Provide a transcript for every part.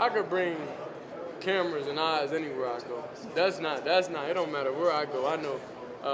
I could bring cameras and eyes anywhere I go. That's not. It don't matter where I go. I know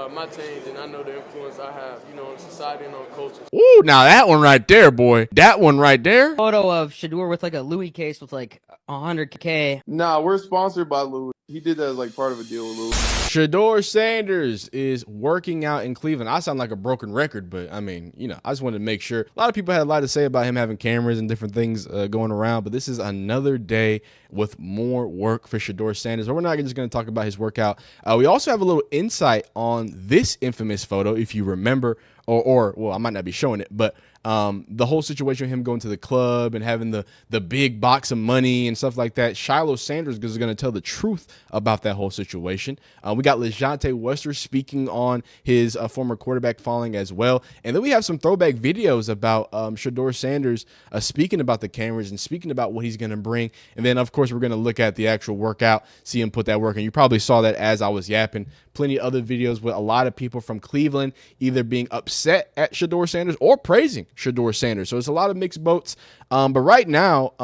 my change and I know the influence I have, on society and on culture. Ooh, now that one right there, boy. That one right there. Photo of Shedeur with like a Louis case with like 100K. Nah, we're sponsored by Louis. He did that as like part of a deal with Louis. Shedeur Sanders is working out in Cleveland. I sound like a broken record, but I mean, I just wanted to make sure. A lot of people had a lot to say about him having cameras and different things going around, but this is another day with more work for Shedeur Sanders. But we're not just going to talk about his workout. We also have a little insight on this infamous photo, if you remember, or well, I might not be showing it, but the whole situation with him going to the club and having the big box of money and stuff like that. Shiloh Sanders is going to tell the truth about that whole situation. We got LeJohntay Wester speaking on his former quarterback falling as well. And then we have some throwback videos about Shedeur Sanders speaking about the cameras and speaking about what he's going to bring. And then, of course, we're going to look at the actual workout, see him put that work in. You probably saw that as I was yapping. Plenty of other videos with a lot of people from Cleveland either being upset at Shedeur Sanders or praising Shedeur Sanders. So it's a lot of mixed boats. But right now,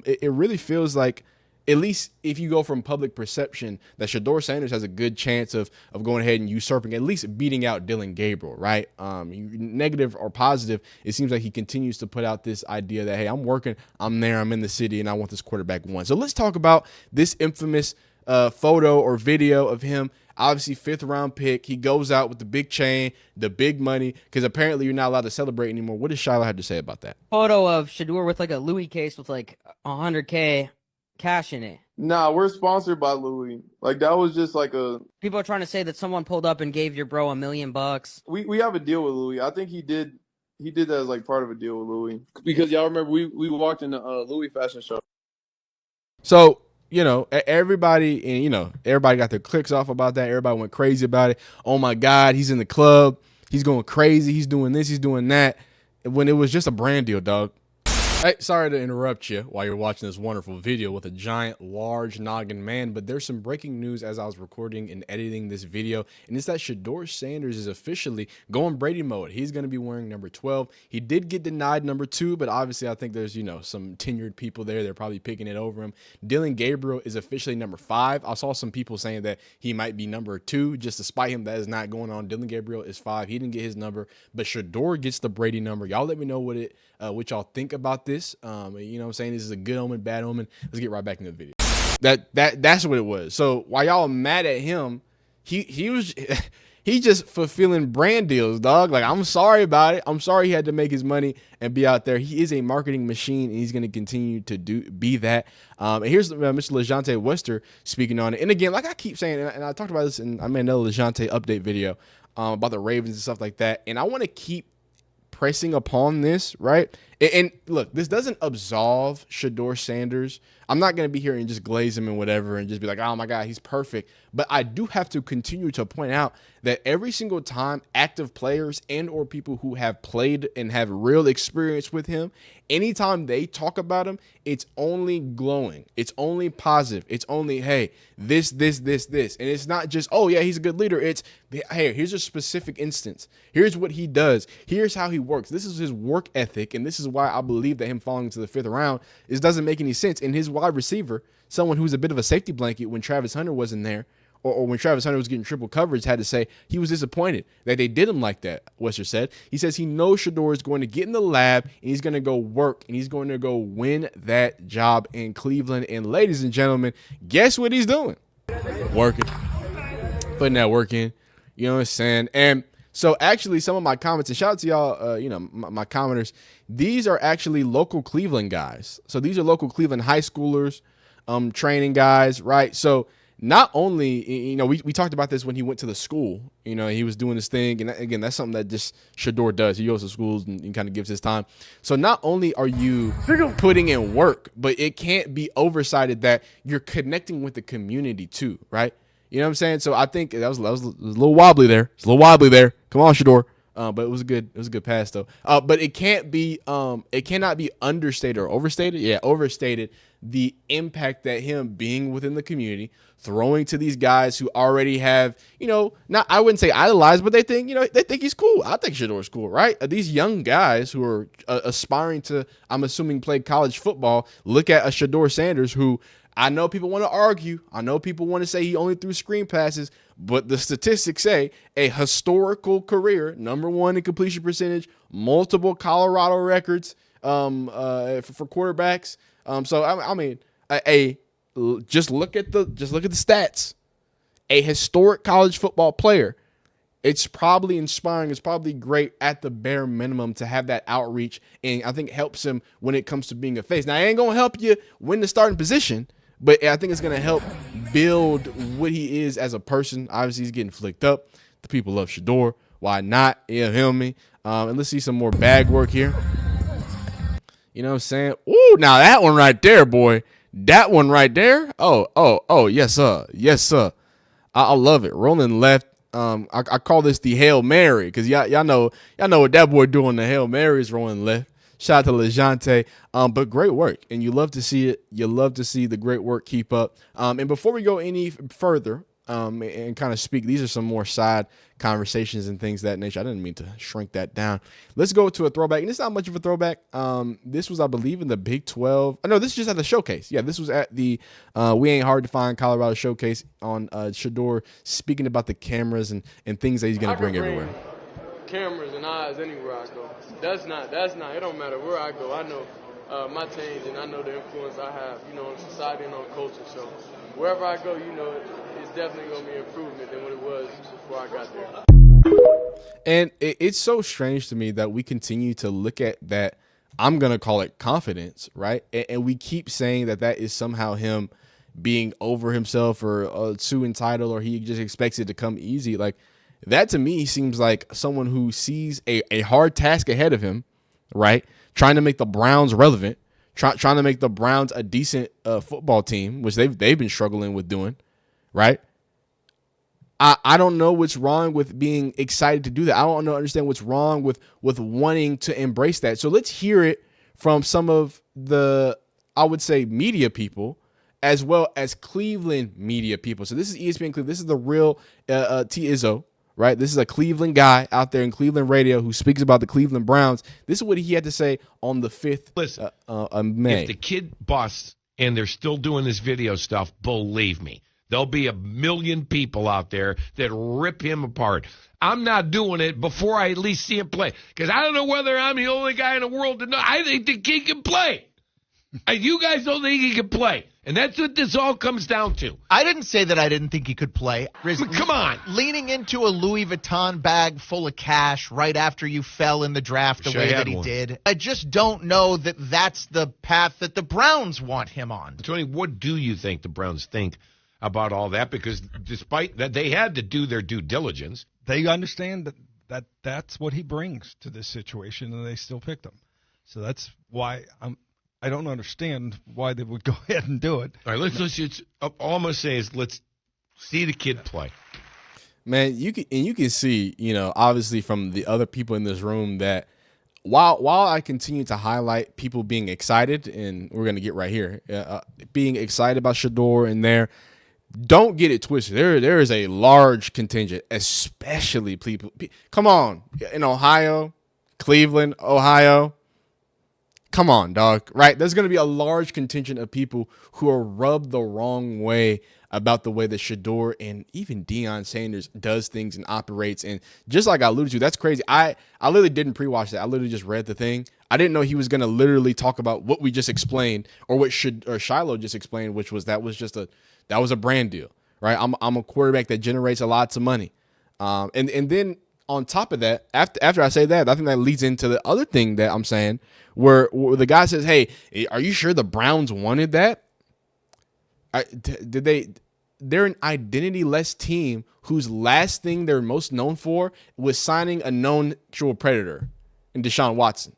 it really feels like, at least if you go from public perception, that Shedeur Sanders has a good chance of going ahead and usurping, at least beating out Dillon Gabriel, right? Negative or positive, it seems like he continues to put out this idea that, hey, I'm working, I'm there, I'm in the city, and I want this quarterback one. So let's talk about this infamous photo or video of him. Obviously, 5th round pick. He goes out with the big chain, the big money, because apparently you're not allowed to celebrate anymore. What does Shiloh have to say about that? Photo of Shedeur with like a Louis case with like 100K cash in it. Nah, we're sponsored by Louis. Like that was just like a. People are trying to say that someone pulled up and gave your bro $1 million. We have a deal with Louis. I think he did that as like part of a deal with Louis, because y'all remember we walked in the Louis fashion show. So everybody, and everybody got their clicks off about that. Everybody went crazy about it. Oh my God, he's in the club. He's going crazy. He's doing this. He's doing that. When it was just a brand deal, dog. Hey, sorry to interrupt you while you're watching this wonderful video with a giant, large noggin man, but there's some breaking news as I was recording and editing this video, and it's that Shedeur Sanders is officially going Brady mode. He's going to be wearing number 12. He did get denied number 2, but obviously I think there's, some tenured people there. They're probably picking it over him. Dillon Gabriel is officially number 5. I saw some people saying that he might be number 2 just to spite him. That is not going on. Dillon Gabriel is 5. He didn't get his number, but Shedeur gets the Brady number. Y'all let me know what y'all think about this. You know what I'm saying? This is a good omen, bad omen. Let's get right back into the video. That's what it was. So while y'all mad at him, he was he just fulfilling brand deals, dog. Like, I'm sorry about it. I'm sorry he had to make his money and be out there. He is a marketing machine, and he's going to continue to be that. And here's Mr. LeJohntay Wester speaking on it. And again, like I keep saying, and I talked about this in I made another LeJohntay update video about the Ravens and stuff like that. And I want to keep pressing upon this, right? And look, this doesn't absolve Shedeur Sanders. I'm not going to be here and just glaze him and whatever and just be like, oh my God, he's perfect. But I do have to continue to point out that every single time active players and or people who have played and have real experience with him, anytime they talk about him, it's only glowing. It's only positive. It's only, hey, this. And it's not just, oh yeah, he's a good leader. It's, hey, here's a specific instance. Here's what he does. Here's how he works. This is his work ethic. And this is why I believe that him falling to the 5th round doesn't make any sense. And his wide receiver, someone who's a bit of a safety blanket when Travis Hunter wasn't there, or when Travis Hunter was getting triple coverage, had to say he was disappointed that they did him like that, Wester said. He says he knows Shedeur is going to get in the lab, and he's going to go work, and he's going to go win that job in Cleveland. And ladies and gentlemen, guess what he's doing? Working. Putting that work in. You know what I'm saying? And so actually some of my comments, and shout out to y'all, my commenters, these are actually local Cleveland guys. So these are local Cleveland high schoolers, training guys, right? So not only, we talked about this when he went to the school, he was doing this thing. And again, that's something that just Shedeur does. He goes to schools and kind of gives his time. So not only are you putting in work, but it can't be oversighted that you're connecting with the community too, right? You know what I'm saying? So I think that was a little wobbly there. It's a little wobbly there. Come on, Shedeur. But it was a good pass though. But it cannot be understated or overstated. Yeah, overstated the impact that him being within the community, throwing to these guys who already have, not, I wouldn't say idolized, but they think he's cool. I think Shedeur's cool, right? These young guys who are aspiring to, I'm assuming, play college football, look at a Shedeur Sanders who, I know people want to argue. I know people want to say he only threw screen passes, but the statistics say a historical career, #1 in completion percentage, multiple Colorado records for quarterbacks. So I mean, just look at the stats. A historic college football player. It's probably inspiring. It's probably great at the bare minimum to have that outreach, and I think it helps him when it comes to being a face. Now, it ain't gonna help you win the starting position, but I think it's going to help build what he is as a person. Obviously, he's getting flicked up. The people love Shedeur. Why not? Yeah, hear me. And let's see some more bag work here. You know what I'm saying? Ooh, now that one right there, boy. That one right there. Oh, yes, sir. Yes, sir. I love it. Rolling left. I call this the Hail Mary because y'all know what that boy doing. The Hail Mary is rolling left. Shout out to LeJante. But great work, and you love to see it. You love to see the great work keep up. And before we go any further, and kind of speak, these are some more side conversations and things of that nature. I didn't mean to shrink that down. Let's go to a throwback, and it's not much of a throwback. This was, I believe, in the Big 12. No, this is just at the showcase. Yeah, this was at the We Ain't Hard to Find Colorado showcase on Shedeur speaking about the cameras and things that he's going to bring everywhere. Cameras and eyes anywhere I go. That's not. It don't matter where I go. I know my change, and I know the influence I have, in society and on culture. So wherever I go, it's definitely gonna be an improvement than what it was before I got there. And it's so strange to me that we continue to look at that. I'm gonna call it confidence, right? And we keep saying that is somehow him being over himself or too entitled, or he just expects it to come easy. Like, that to me seems like someone who sees a hard task ahead of him, right? Trying to make the Browns relevant, trying to make the Browns a decent football team, which they've been struggling with doing, right? I don't know what's wrong with being excited to do that. I don't understand what's wrong with wanting to embrace that. So let's hear it from some of the, I would say, media people, as well as Cleveland media people. So this is ESPN Cleveland. This is the real T. Izzo. Right, this is a Cleveland guy out there in Cleveland radio who speaks about the Cleveland Browns. This is what he had to say on the 5th of May. If the kid busts and they're still doing this video stuff, believe me, there'll be 1 million people out there that rip him apart. I'm not doing it before I at least see him play, because I don't know whether I'm the only guy in the world to know. I think the kid can play. You guys don't think he can play. And that's what this all comes down to. I didn't say that I didn't think he could play. Come on. Leaning into a Louis Vuitton bag full of cash right after you fell in the draft the way that he did. I just don't know that that's the path that the Browns want him on. Tony, what do you think the Browns think about all that? Because despite that, they had to do their due diligence. They understand that's what he brings to this situation, and they still picked him. So that's why I don't understand why they would go ahead and do it. All right, let's all I'm going to say is let's see the kid play. Man, you can see, obviously from the other people in this room that while I continue to highlight people being excited, and we're going to get right here, being excited about Shedeur and there, don't get it twisted. There is a large contingent, especially people. Come on, in Ohio, Cleveland, Ohio. Come on, dog, right? There's going to be a large contingent of people who are rubbed the wrong way about the way that Shedeur and even Deion Sanders does things and operates. And just like I alluded to, that's crazy. I literally didn't pre-watch that. I literally just read the thing. I didn't know he was going to literally talk about what we just explained, or what Shiloh just explained, which was that was a brand deal, right? I'm a quarterback that generates a lot of money. And then on top of that, after I say that, I think that leads into the other thing that I'm saying, where the guy says, "Hey, are you sure the Browns wanted that? They're an identity-less team whose last thing they're most known for was signing a known sexual predator in Deshaun Watson.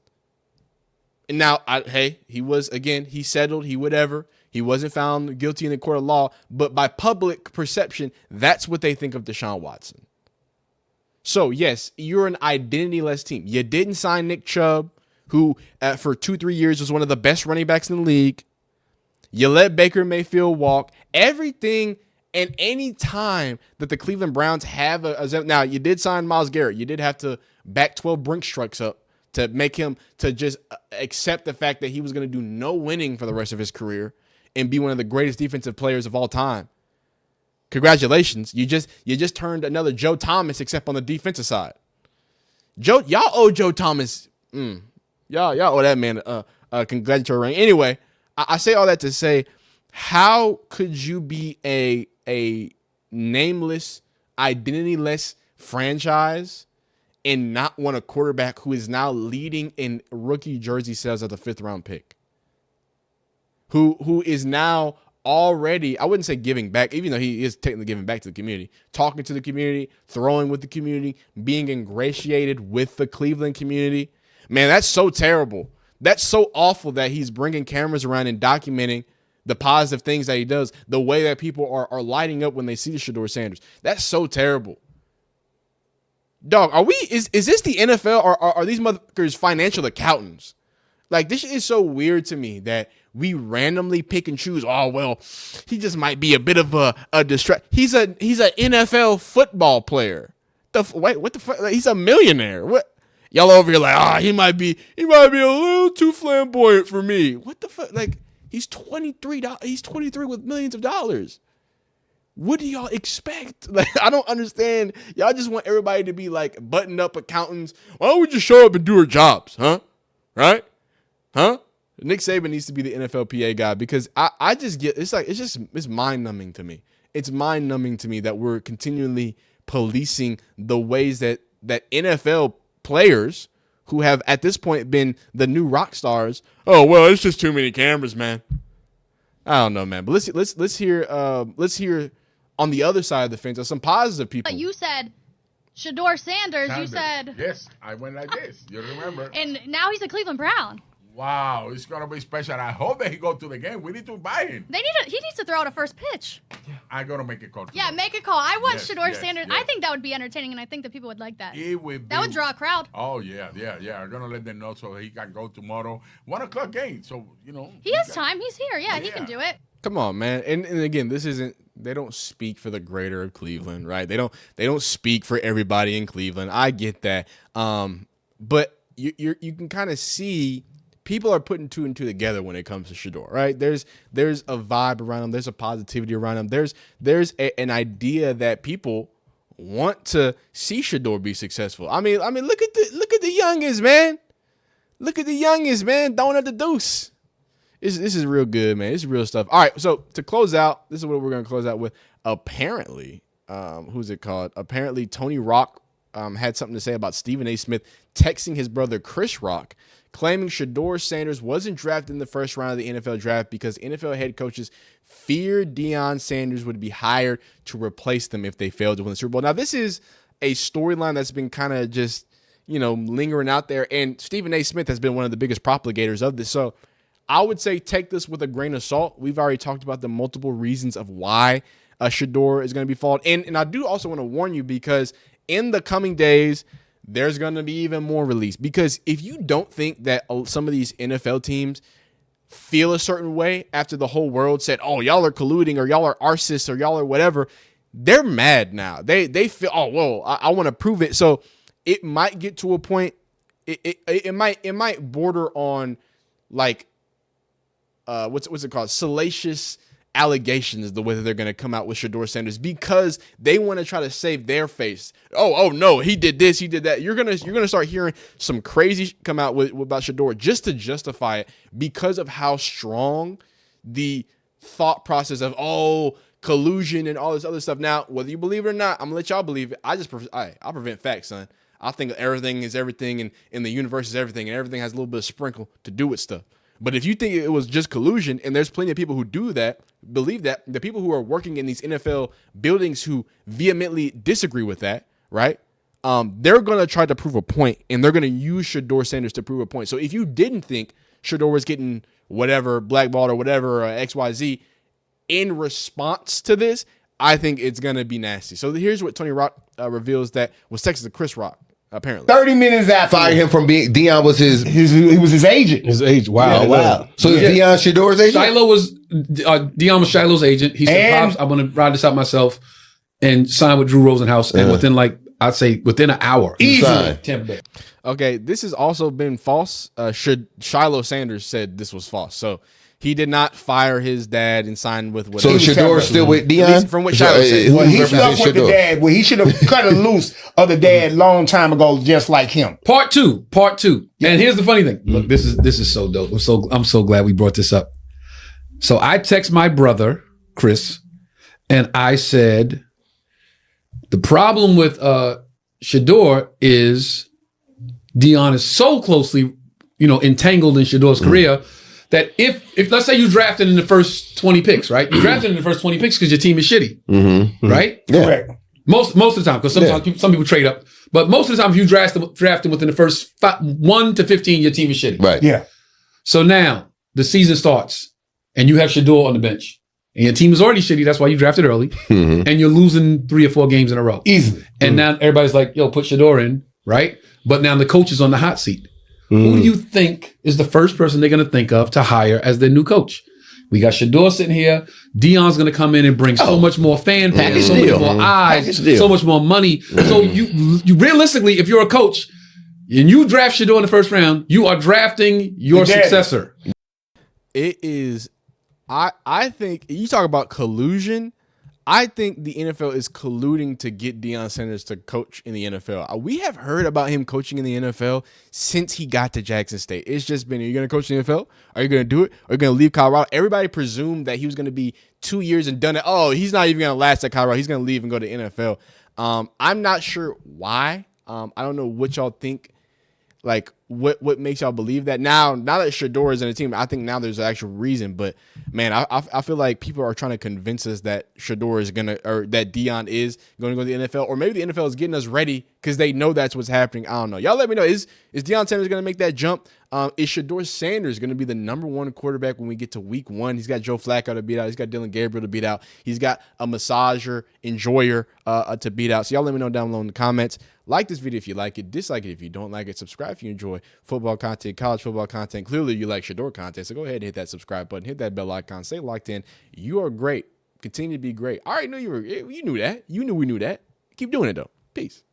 And now, he settled, he wasn't found guilty in the court of law, but by public perception, that's what they think of Deshaun Watson. So, yes, you're an identity-less team. You didn't sign Nick Chubb, who for 2-3 years was one of the best running backs in the league. You let Baker Mayfield walk. Everything and any time that the Cleveland Browns have now you did sign Myles Garrett. You did have to back 12 Brinks trucks up to make him to just accept the fact that he was going to do no winning for the rest of his career and be one of the greatest defensive players of all time. Congratulations. You just turned another Joe Thomas except on the defensive side. Y'all owe Joe Thomas. Y'all owe that man a congratulatory ring. Anyway, I say all that to say, how could you be a nameless, identityless franchise and not want a quarterback who is now leading in rookie jersey sales as a 5th-round pick? Who is now already, I wouldn't say giving back, even though he is technically giving back to the community, talking to the community, throwing with the community, being ingratiated with the Cleveland community. Man, that's so terrible. That's so awful that he's bringing cameras around and documenting the positive things that he does, the way that people are lighting up when they see the Shedeur Sanders. That's so terrible. Dog, is this the NFL or are these motherfuckers financial accountants? Like, this is so weird to me that we randomly pick and choose. Oh, well, he just might be a bit of a distract. He's an NFL football player. Wait, what the fuck? Like, he's a millionaire. What? Y'all over here like, he might be a little too flamboyant for me. What the fuck? Like, he's 23. He's 23 with millions of dollars. What do y'all expect? Like, I don't understand. Y'all just want everybody to be like buttoned up accountants. Why don't we just show up and do our jobs, huh? Right? Huh? Nick Saban needs to be the NFLPA guy because I just get, it's mind numbing to me. It's mind numbing to me that we're continually policing the ways that NFL players who have at this point been the new rock stars. Oh, well, it's just too many cameras, man. I don't know, man. But let's hear on the other side of the fence some positive people. But you said Shedeur Sanders. You said yes. I went like this. You remember? And now he's a Cleveland Brown. Wow, it's gonna be special. I hope that he go to the game. We need to buy him. He needs to throw out a first pitch. I'm gonna make a call. Yeah, make a call. I want Shedeur Sanders. Yes. I think that would be entertaining, and I think that people would like that. That would draw a crowd. Oh yeah. I'm gonna let them know so he can go tomorrow. 1:00 game. So he has time. He's here. Yeah, he can do it. Come on, man. And again, this isn't. They don't speak for the greater of Cleveland, right? They don't speak for everybody in Cleveland. I get that. But you can kind of see. People are putting 2 and 2 together when it comes to Shedeur, right? There's a vibe around him. There's a positivity around him. There's an idea that people want to see Shedeur be successful. I mean, look at the youngest, man. Look at the youngest, man, throwing at the deuce. This is real good, man. This is real stuff. All right, so to close out, this is what we're going to close out with. Apparently, who's it called? Apparently, Tony Rock had something to say about Stephen A. Smith texting his brother Chris Rock, claiming Shedeur Sanders wasn't drafted in the first round of the NFL draft because NFL head coaches feared Deion Sanders would be hired to replace them if they failed to win the Super Bowl. Now, this is a storyline that's been kind of just, lingering out there, and Stephen A. Smith has been one of the biggest propagators of this. So I would say take this with a grain of salt. We've already talked about the multiple reasons of why Shedeur is going to be followed. And I do also want to warn you because in the coming days, there's going to be even more release. Because if you don't think that some of these NFL teams feel a certain way after the whole world said, oh, y'all are colluding or y'all are arsonists or y'all are whatever, they're mad now. They feel, oh, whoa, I want to prove it. So it might get to a point, it might border on like, what's it called? Salacious allegations, the way that they're going to come out with Shedeur Sanders because they want to try to save their face. Oh no, he did this, he did that. You're gonna start hearing some crazy come out with about Shedeur just to justify it because of how strong the thought process of collusion and all this other stuff. Now, whether you believe it or not, I'm gonna let y'all believe it. I'll prevent facts, son. I think everything is everything and the universe is everything and everything has a little bit of sprinkle to do with stuff. But if you think it was just collusion, and there's plenty of people who do that, believe that, the people who are working in these NFL buildings who vehemently disagree with that, right? They're going to try to prove a point, and they're going to use Shedeur Sanders to prove a point. So if you didn't think Shedeur was getting whatever, blackballed or whatever, XYZ, in response to this, I think it's going to be nasty. So here's what Tony Rock reveals that was texted to Chris Rock. apparently. 30 minutes after. Fired him from being Deion was he was his agent. His agent. Wow. Yeah, wow. So is Deion Shedor's agent? Deion was Shiloh's agent. He said, Pops, I'm going to ride this out myself and sign with Drew Rosenhaus. And within I'd say within an hour. Easily. Tampa Bay. Okay, this has also been false. Shiloh Sanders said this was false. So he did not fire his dad and sign with whatever. So Shedeur still with Deion? From what Shiloh said. Well, he stuck with the dad. Well, he should have cut it loose of the dad long time ago, just like him. Part two. Yeah. And here's the funny thing. Look, this is so dope. I'm so glad we brought this up. So I text my brother, Chris, and I said, the problem with Shedeur is Deion is so closely, entangled in Shedeur's career that if let's say you drafted in the first 20 picks, right? You drafted in the first 20 picks because your team is shitty, right? Yeah. Correct. Most of the time, because sometimes some people trade up, but most of the time, if you drafted within the first 1 to 15, your team is shitty, right? Yeah. So now the season starts, and you have Shedeur on the bench. And your team is already shitty. That's why you drafted early. And you're losing 3 or 4 games in a row. Easily. And now everybody's like, yo, put Shedeur in, right? But now the coach is on the hot seat. Who do you think is the first person they're going to think of to hire as their new coach? We got Shedeur sitting here. Deion's going to come in and bring so much more fanfare, so much more eyes, so much more money. So you realistically, if you're a coach and you draft Shedeur in the first round, you are drafting your successor. It is... I think you talk about collusion. I think the NFL is colluding to get Deion Sanders to coach in the NFL. We have heard about him coaching in the NFL since he got to Jackson State. It's just been, are you going to coach in the NFL? Are you going to do it? Are you going to leave Colorado? Everybody presumed that he was going to be 2 years and done it. Oh, he's not even going to last at Colorado. He's going to leave and go to the NFL. I'm not sure why. I don't know what y'all think. Like, what makes y'all believe that? Now that Shedeur is in the team, I think now there's an actual reason. But, man, I feel like people are trying to convince us that Shedeur is going to, or that Deion is going to go to the NFL. Or maybe the NFL is getting us ready because they know that's what's happening. I don't know. Y'all let me know. Is Deion Sanders going to make that jump? Is Shedeur Sanders going to be the #1 quarterback when we get to week 1? He's got Joe Flacco to beat out. He's got Dylan Gabriel to beat out. He's got a massager, enjoyer to beat out. So y'all let me know down below in the comments. Like this video if you like it. Dislike it if you don't like it. Subscribe if you enjoy football content, college football content. Clearly you like Shedeur content, so go ahead and hit that subscribe button. Hit that bell icon. Stay locked in. You are great. Continue to be great. I already knew you knew that. You knew we knew that. Keep doing it, though. Peace.